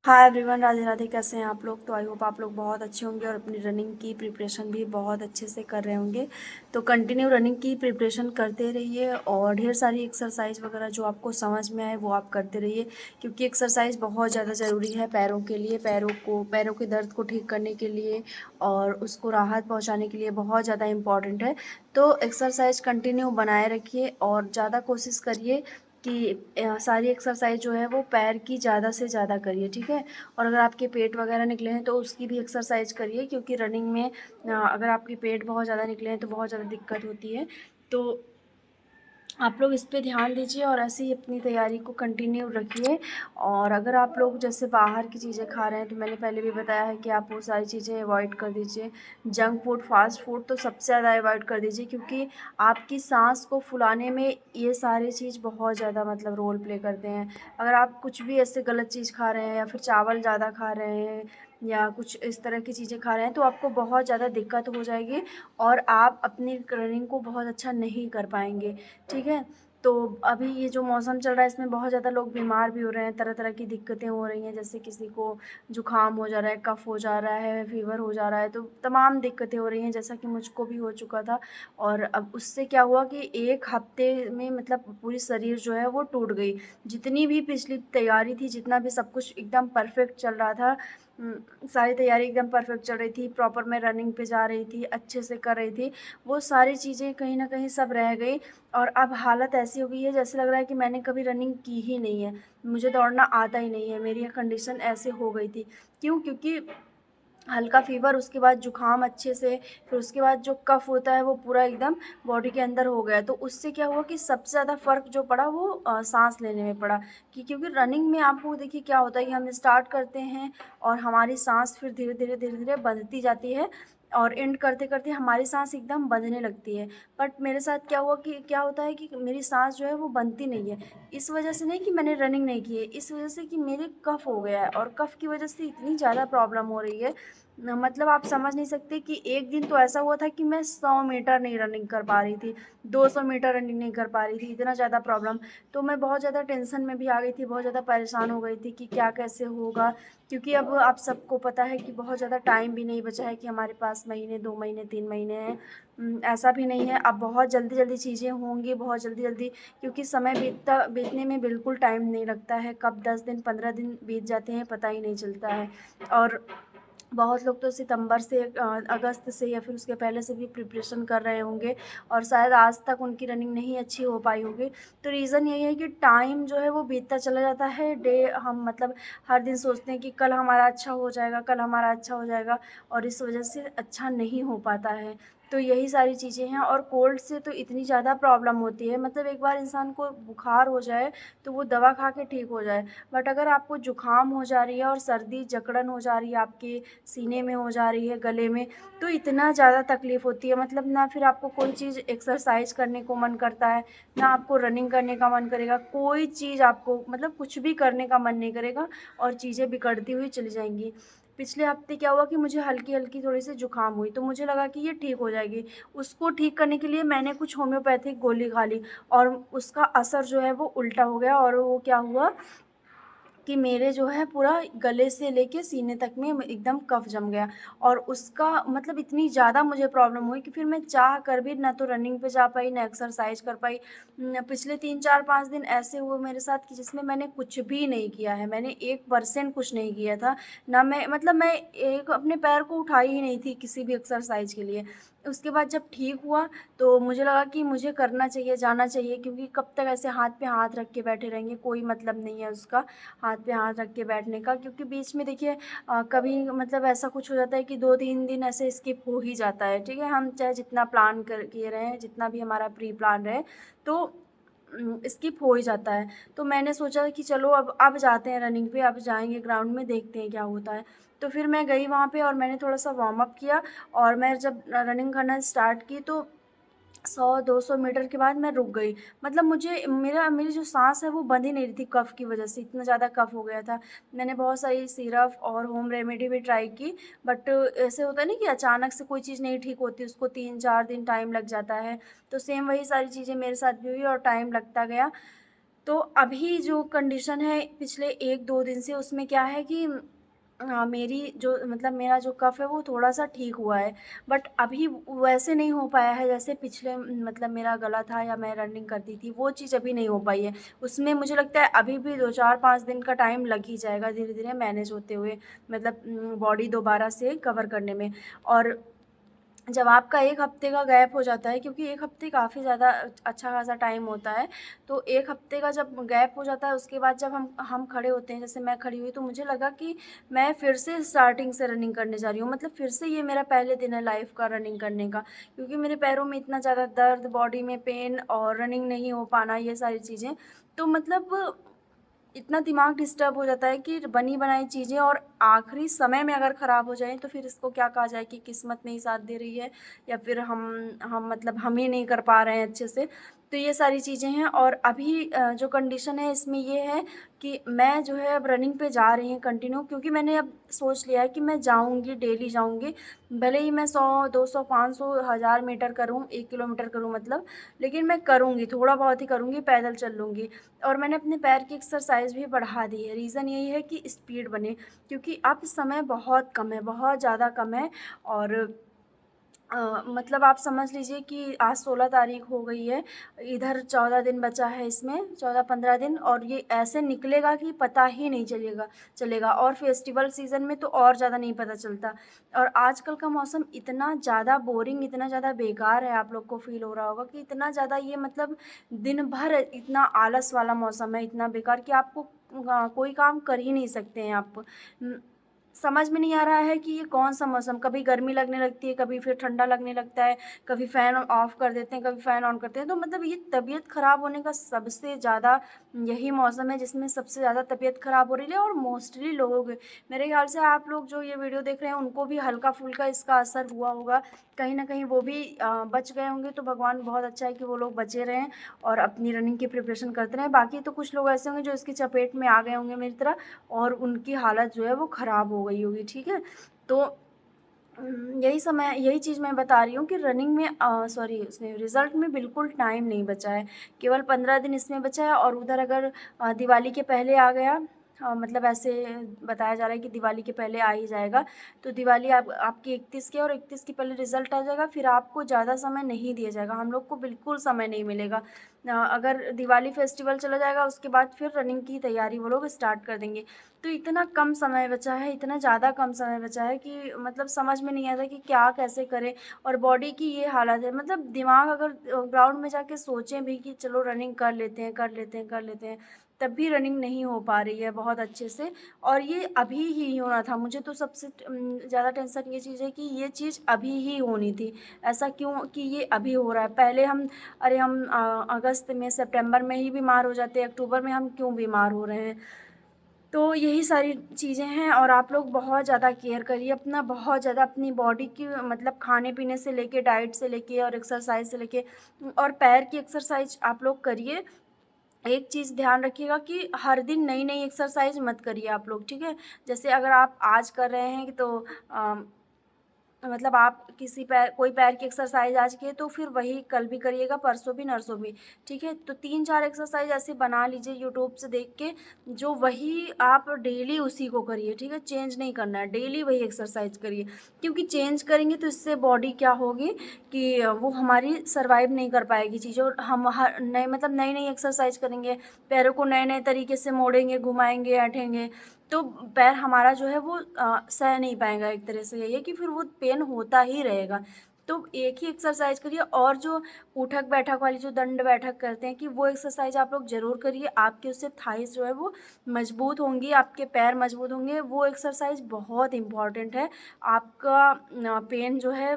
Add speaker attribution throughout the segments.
Speaker 1: Hi everyone, Radhe Radhe. कैसे हैं आप लोग? तो आई होप आप लोग बहुत अच्छे होंगे और अपनी रनिंग की प्रिपरेशन भी बहुत अच्छे से कर रहे होंगे। तो कंटिन्यू रनिंग की प्रिपरेशन करते रहिए और ढेर सारी एक्सरसाइज वगैरह जो आपको समझ में आए वो आप करते रहिए, क्योंकि एक्सरसाइज बहुत ज़्यादा ज़रूरी है पैरों के लिए, पैरों के दर्द को ठीक करने के लिए और उसको राहत पहुँचाने के लिए बहुत ज़्यादा इम्पॉर्टेंट है। तो एक्सरसाइज कंटिन्यू बनाए रखिए और ज़्यादा कोशिश करिए कि सारी एक्सरसाइज जो है वो पैर की ज़्यादा से ज़्यादा करिए, ठीक है। और अगर आपके पेट वगैरह निकले हैं तो उसकी भी एक्सरसाइज करिए, क्योंकि रनिंग में अगर आपके पेट बहुत ज़्यादा निकले हैं तो बहुत ज़्यादा दिक्कत होती है। तो आप लोग इस पे ध्यान दीजिए और ऐसे ही अपनी तैयारी को कंटिन्यू रखिए। और अगर आप लोग जैसे बाहर की चीज़ें खा रहे हैं तो मैंने पहले भी बताया है कि आप वो सारी चीज़ें अवॉइड कर दीजिए। जंक फूड, फास्ट फूड तो सबसे ज़्यादा अवॉइड कर दीजिए, क्योंकि आपकी सांस को फुलाने में ये सारी चीज़ बहुत ज़्यादा मतलब रोल प्ले करते हैं। अगर आप कुछ भी ऐसे गलत चीज़ खा रहे हैं या फिर चावल ज़्यादा खा रहे हैं या कुछ इस तरह की चीज़ें खा रहे हैं तो आपको बहुत ज़्यादा दिक्कत हो जाएगी और आप अपनी रनिंग को बहुत अच्छा नहीं कर पाएंगे, ठीक है। तो अभी ये जो मौसम चल रहा है इसमें बहुत ज़्यादा लोग बीमार भी हो रहे हैं, तरह तरह की दिक्कतें हो रही हैं, जैसे किसी को जुकाम हो जा रहा है, कफ़ हो जा रहा है, फीवर हो जा रहा है, तो तमाम दिक्कतें हो रही हैं, जैसा कि मुझको भी हो चुका था। और अब उससे क्या हुआ कि एक हफ्ते में मतलब पूरी शरीर जो है वो टूट गई। जितनी भी पिछली तैयारी थी, जितना भी सब कुछ एकदम परफेक्ट चल रहा था, सारी तैयारी एकदम परफेक्ट चल रही थी, प्रॉपर मैं रनिंग पे जा रही थी, अच्छे से कर रही थी, वो सारी चीज़ें कहीं न कहीं सब रह गई। और अब हालत ऐसी हो गई है जैसे लग रहा है कि मैंने कभी रनिंग की ही नहीं है, मुझे दौड़ना आता ही नहीं है, मेरी कंडीशन ऐसे हो गई थी। क्यों? क्योंकि हल्का फ़ीवर, उसके बाद जुकाम अच्छे से, फिर उसके बाद जो कफ़ होता है वो पूरा एकदम बॉडी के अंदर हो गया। तो उससे क्या हुआ कि सबसे ज़्यादा फ़र्क जो पड़ा वो साँस लेने में पड़ा, कि क्योंकि रनिंग में आपको देखिए क्या होता है कि हम स्टार्ट करते हैं और हमारी साँस फिर धीरे-धीरे बढ़ती जाती है और एंड करते-करते हमारी साँस एकदम बँधने लगती है। बट मेरे साथ क्या हुआ कि क्या होता है कि मेरी साँस जो है वो बनती नहीं है। इस वजह से नहीं कि मैंने रनिंग नहीं की है, इस वजह से कि मेरे कफ़ हो गया है और कफ़ की वजह से इतनी ज़्यादा प्रॉब्लम हो रही है, मतलब आप समझ नहीं सकते कि एक दिन तो ऐसा हुआ था कि मैं 100 मीटर नहीं रनिंग कर पा रही थी, 200 मीटर रनिंग नहीं कर पा रही थी, इतना ज़्यादा प्रॉब्लम। तो मैं बहुत ज़्यादा टेंशन में भी आ गई थी, बहुत ज़्यादा परेशान हो गई थी कि क्या कैसे होगा, क्योंकि अब आप सबको पता है कि बहुत ज़्यादा टाइम भी नहीं बचा है कि हमारे पास महीने, 2 महीने, 3 महीने हैं। ऐसा भी नहीं है, अब बहुत जल्दी-जल्दी चीज़ें होंगी, बहुत जल्दी-जल्दी, क्योंकि समय बीतने में बिल्कुल टाइम नहीं लगता है, कब 10 दिन, 15 दिन बीत जाते हैं पता ही नहीं चलता है। और बहुत लोग तो सितंबर से अगस्त से या फिर उसके पहले से भी प्रिपरेशन कर रहे होंगे और शायद आज तक उनकी रनिंग नहीं अच्छी हो पाई होगी। तो रीज़न यही है कि टाइम जो है वो बीतता चला जाता है, हम मतलब हर दिन सोचते हैं कि कल हमारा अच्छा हो जाएगा, कल हमारा अच्छा हो जाएगा, और इस वजह से अच्छा नहीं हो पाता है। तो यही सारी चीज़ें हैं। और कोल्ड से तो इतनी ज़्यादा प्रॉब्लम होती है, मतलब एक बार इंसान को बुखार हो जाए तो वो दवा खा के ठीक हो जाए, बट अगर आपको जुकाम हो जा रही है और सर्दी जकड़न हो जा रही है, आपके सीने में हो जा रही है, गले में, तो इतना ज़्यादा तकलीफ़ होती है, मतलब ना फिर आपको कोई चीज़ एक्सरसाइज़ करने को मन करता है, ना आपको रनिंग करने का मन करेगा, कोई चीज़ आपको मतलब कुछ भी करने का मन नहीं करेगा और चीज़ें बिगड़ती हुई चली जाएँगी। पिछले हफ़्ते क्या हुआ कि मुझे हल्की-हल्की थोड़ी-सी जुकाम हुई, तो मुझे लगा कि ये ठीक हो जाएगी। उसको ठीक करने के लिए मैंने कुछ होम्योपैथिक गोली खा ली और उसका असर जो है वो उल्टा हो गया, और वो क्या हुआ कि मेरे जो है पूरा गले से लेके सीने तक में एकदम कफ़ जम गया, और उसका मतलब इतनी ज़्यादा मुझे प्रॉब्लम हुई कि फिर मैं चाह कर भी ना तो रनिंग पे जा पाई, ना एक्सरसाइज कर पाई। पिछले 3-4-5 दिन ऐसे हुए मेरे साथ कि जिसमें मैंने कुछ भी नहीं किया है, मैंने 1% कुछ नहीं किया था। ना मैं मतलब मैं एक अपने पैर को उठाई ही नहीं थी किसी भी एक्सरसाइज के लिए। उसके बाद जब ठीक हुआ तो मुझे लगा कि मुझे करना चाहिए, जाना चाहिए, क्योंकि कब तक ऐसे हाथ पे हाथ रख के बैठे रहेंगे, कोई मतलब नहीं है उसका हाथ पे हाथ रख के बैठने का, क्योंकि बीच में देखिए कभी मतलब ऐसा कुछ हो जाता है कि 2-3 दिन ऐसे स्किप हो ही जाता है, ठीक है। हम चाहे जितना प्लान कर किए रहें, जितना भी हमारा प्री प्लान रहे, तो स्किप हो ही जाता है। तो मैंने सोचा कि चलो अब जाते हैं रनिंग पे, अब जाएँगे ग्राउंड में, देखते हैं क्या होता है। तो फिर मैं गई वहाँ पे और मैंने थोड़ा-सा वार्म अप किया, और मैं जब रनिंग करना स्टार्ट की तो 100-200 मीटर के बाद मैं रुक गई। मतलब मेरी जो साँस है वो बंध ही नहीं रही थी कफ़ की वज़ह से, इतना ज़्यादा कफ़ हो गया था। मैंने बहुत सारी सिरप और होम रेमेडी भी ट्राई की, बट ऐसे होता है ना कि अचानक से कोई चीज़ नहीं ठीक होती, उसको 3-4 दिन टाइम लग जाता है। तो सेम वही सारी चीज़ें मेरे साथ भी हुई और टाइम लगता गया। तो अभी जो कंडीशन है पिछले 1-2 दिन से उसमें क्या है कि मेरी जो मतलब मेरा जो कफ़ है वो थोड़ा-सा ठीक हुआ है। बट अभी वैसे नहीं हो पाया है जैसे पिछले मतलब मेरा गला था या मैं रनिंग करती थी, वो चीज़ अभी नहीं हो पाई है। उसमें मुझे लगता है अभी भी 2, 4, 5 दिन का टाइम लग ही जाएगा धीरे-धीरे मैनेज होते हुए, मतलब बॉडी दोबारा से कवर करने में। और जब आपका 1 हफ़्ते का गैप हो जाता है, क्योंकि 1 हफ़्ते काफ़ी ज़्यादा अच्छा खासा टाइम होता है, तो 1 हफ़्ते का जब गैप हो जाता है उसके बाद जब हम खड़े होते हैं, जैसे मैं खड़ी हुई तो मुझे लगा कि मैं फिर से स्टार्टिंग से रनिंग करने जा रही हूँ। मतलब फिर से ये मेरा पहले दिन है लाइफ़ का रनिंग करने का, क्योंकि मेरे पैरों में इतना ज़्यादा दर्द, बॉडी में पेन और रनिंग नहीं हो पाना, ये सारी चीज़ें। तो मतलब इतना दिमाग डिस्टर्ब हो जाता है कि बनी-बनाई चीज़ें और आखिरी समय में अगर ख़राब हो जाएँ तो फिर इसको क्या कहा जाए कि किस्मत नहीं साथ दे रही है, या फिर हम मतलब हम ही नहीं कर पा रहे हैं अच्छे से। तो ये सारी चीज़ें हैं। और अभी जो कंडीशन है इसमें ये है कि मैं जो है अब रनिंग पे जा रही हूँ कंटिन्यू, क्योंकि मैंने अब सोच लिया है कि मैं जाऊँगी, डेली जाऊँगी। भले ही मैं 100, 200, 500, 1000 मीटर करूँ, 1 किलोमीटर करूँ मतलब, लेकिन मैं करूँगी, थोड़ा बहुत ही करूँगी, पैदल चल लूँगी। और मैंने अपने पैर की एक्सरसाइज़ भी बढ़ा दी है। रीज़न यही है कि स्पीड बने, क्योंकि अब समय बहुत कम है, बहुत ज़्यादा कम है। और मतलब आप समझ लीजिए कि आज 16 तारीख हो गई है, इधर 14 दिन बचा है इसमें, 14-15 दिन, और ये ऐसे निकलेगा कि पता ही नहीं चलेगा। और फेस्टिवल सीज़न में तो और ज़्यादा नहीं पता चलता। और आजकल का मौसम इतना ज़्यादा बोरिंग, इतना ज़्यादा बेकार है, आप लोग को फ़ील हो रहा होगा कि इतना ज़्यादा ये मतलब दिन भर इतना आलस वाला मौसम है, इतना बेकार कि आपको कोई काम कर ही नहीं सकते हैं आप। उम, समझ में नहीं आ रहा है कि ये कौन-सा मौसम, कभी गर्मी लगने लगती है, कभी फिर ठंडा लगने लगता है, कभी फ़ैन ऑफ़ कर देते हैं, कभी फ़ैन ऑन करते हैं। तो मतलब ये तबीयत ख़राब होने का सबसे ज़्यादा यही मौसम है जिसमें सबसे ज़्यादा तबीयत ख़राब हो रही है। और मोस्टली लोगों के, मेरे ख़्याल से आप लोग जो ये वीडियो देख रहे हैं उनको भी हल्का-फुल्का इसका असर हुआ होगा। कहीं न कहीं वो भी बच गए होंगे, तो भगवान बहुत अच्छा है कि वो लोग बचे रहें और अपनी रनिंग की प्रिपरेशन करते रहें। बाकी तो कुछ लोग ऐसे होंगे जो इसकी चपेट में आ गए होंगे मेरी तरह, और उनकी हालत जो है वो ख़राब हो गई होगी, ठीक है? तो यही चीज़ मैं बता रही हूँ कि रनिंग में सॉरी उसमें रिज़ल्ट में बिल्कुल टाइम नहीं बचा है। केवल 15 दिन इसमें बचा है, और उधर अगर दिवाली के पहले आ गया, मतलब ऐसे बताया जा रहा है कि दिवाली के पहले आ ही जाएगा। तो दिवाली आप आपकी 31 के, और 31 के पहले रिज़ल्ट आ जाएगा, फिर आपको ज़्यादा समय नहीं दिया जाएगा। हम लोग को बिल्कुल समय नहीं मिलेगा। अगर दिवाली फेस्टिवल चला जाएगा उसके बाद फिर रनिंग की तैयारी वो लोग स्टार्ट कर देंगे। तो इतना कम समय बचा है, इतना ज़्यादा कम समय बचा है कि मतलब समझ में नहीं आता कि क्या कैसे करें। और बॉडी की ये हालत है, मतलब दिमाग अगर ग्राउंड में जाके सोचें भी कि चलो रनिंग कर लेते हैं, कर लेते हैं, कर लेते हैं, तब भी रनिंग नहीं हो पा रही है बहुत अच्छे से। और ये अभी ही होना था। मुझे तो सबसे ज़्यादा टेंशन ये चीज़ है कि ये चीज़ अभी ही होनी थी। ऐसा क्यों कि ये अभी हो रहा है? पहले हम अगस्त में, सितंबर में ही बीमार हो जाते, अक्टूबर में हम क्यों बीमार हो रहे हैं? तो यही सारी चीज़ें हैं। और आप लोग बहुत ज़्यादा केयर करिए अपना, बहुत ज़्यादा अपनी बॉडी की, मतलब खाने-पीने से लेके, डाइट से लेके और एक्सरसाइज़ से लेके, और पैर की एक्सरसाइज़ आप लोग करिए। एक चीज़ ध्यान रखिएगा कि हर दिन नई-नई एक्सरसाइज़ मत करिए आप लोग, ठीक है? जैसे अगर आप आज कर रहे हैं तो अ मतलब आप किसी पैर कोई पैर की एक्सरसाइज़ आज किए तो फिर वही कल भी करिएगा, परसों भी, नरसों भी, ठीक है? तो 3-4 एक्सरसाइज़ ऐसे बना लीजिए यूट्यूब से देख के, जो वही आप डेली उसी को करिए, ठीक है? चेंज नहीं करना है, डेली वही एक्सरसाइज़ करिए। क्योंकि चेंज करेंगे तो इससे बॉडी क्या होगी कि वो हमारी सर्वाइव नहीं कर पाएगी चीज़ें, और हम हर नए मतलब नई-नई एक्सरसाइज़ करेंगे, पैरों को नए-नए तरीके से मोड़ेंगे, घुमाएँगे, ऐंठेंगे, तो पैर हमारा जो है वो सह नहीं पाएगा। एक तरह से यही है कि फिर वो पेन होता ही रहेगा। तो एक ही एक्सरसाइज़ करिए, और जो उठक-बैठक वाली जो दंड-बैठक करते हैं कि वो एक्सरसाइज़ आप लोग ज़रूर करिए। आपके उससे थाइज़ जो है वो मज़बूत होंगी, आपके पैर मज़बूत होंगे। वो एक्सरसाइज़ बहुत इम्पोर्टेंट है। आपका पेन जो है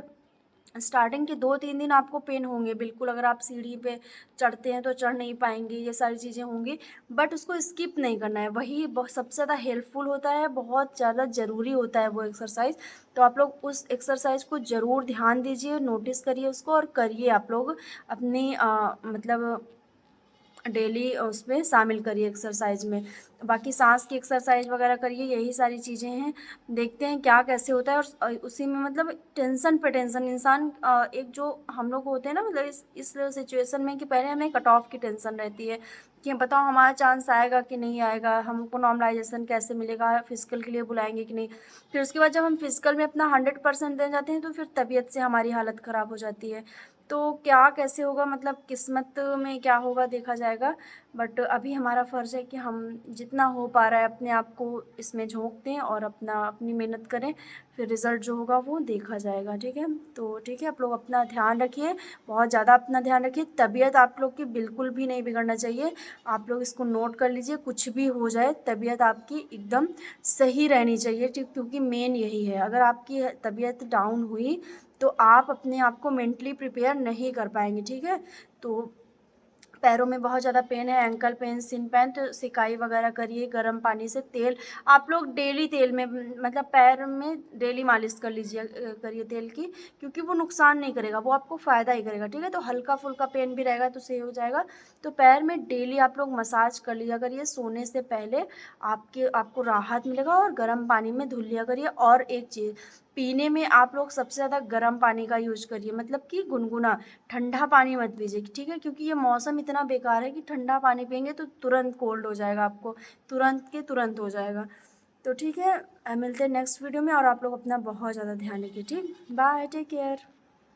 Speaker 1: स्टार्टिंग के 2-3 दिन आपको पेन होंगे बिल्कुल, अगर आप सीढ़ी पे चढ़ते हैं तो चढ़ नहीं पाएँगे, ये सारी चीज़ें होंगी, बट उसको स्किप नहीं करना है, वही सबसे ज़्यादा हेल्पफुल होता है, बहुत ज़्यादा ज़रूरी होता है वो एक्सरसाइज़। तो आप लोग उस एक्सरसाइज़ को ज़रूर ध्यान दीजिए, नोटिस करिए उसको और करिए आप लोग अपनी मतलब डेली उसमें शामिल करिए एक्सरसाइज़ में। बाकी साँस की एक्सरसाइज़ वग़ैरह करिए, यही सारी चीज़ें हैं। देखते हैं क्या कैसे होता है। और उसी में मतलब टेंशन पे टेंशन इंसान एक जो हम लोग होते हैं ना, मतलब इस सिचुएशन में कि पहले हमें कट ऑफ की टेंशन रहती है कि बताओ हमारा चांस आएगा कि नहीं आएगा, हमको नॉर्मलाइजेशन कैसे मिलेगा, फिजिकल के लिए बुलाएंगे कि नहीं। फिर उसके बाद जब हम फिजिकल में अपना 100% दे जाते हैं तो फिर तबीयत से हमारी हालत ख़राब हो जाती है। तो क्या कैसे होगा, मतलब किस्मत में क्या होगा देखा जाएगा। बट अभी हमारा फ़र्ज़ है कि हम जितना हो पा रहा है अपने आप को इसमें झोंक दें और अपनी मेहनत करें, फिर रिज़ल्ट जो होगा वो देखा जाएगा, ठीक है। तो ठीक है, आप लोग अपना ध्यान रखिए, बहुत ज़्यादा अपना ध्यान रखिए। तबीयत आप लोग की बिल्कुल भी नहीं बिगड़ना चाहिए। आप लोग इसको नोट कर लीजिए, कुछ भी हो जाए तबीयत आपकी एकदम सही रहनी चाहिए, ठीक, क्योंकि मेन यही है। अगर आपकी तबीयत डाउन हुई तो आप अपने आप को मेंटली प्रिपेयर नहीं कर पाएंगे, ठीक है। तो पैरों में बहुत ज़्यादा पेन है, एंकल पेन, शिन पेन, तो सिकाई वगैरह करिए गर्म पानी से। तेल आप लोग डेली तेल में मतलब पैर में डेली मालिश कर लीजिए, करिए तेल की, क्योंकि वो नुकसान नहीं करेगा, वो आपको फ़ायदा ही करेगा, ठीक है। तो हल्का फुल्का पेन भी रहेगा तो सही हो जाएगा। तो पैर में डेली आप लोग मसाज कर लिया करिए, सोने से पहले आपको राहत मिलेगा। और गर्म पानी में धुल लिया करिए। और एक चीज़, पीने में आप लोग सबसे ज़्यादा गर्म पानी का यूज करिए, मतलब कि गुनगुना, ठंडा पानी मत पीजिए, ठीक है, क्योंकि ये मौसम इतना बेकार है कि ठंडा पानी पिएंगे तो तुरंत कोल्ड हो जाएगा, आपको तुरंत के तुरंत हो जाएगा। तो ठीक है, मिलते हैं नेक्स्ट वीडियो में। और आप लोग अपना बहुत ज़्यादा ध्यान रखिए, ठीक, बाय, टेक केयर।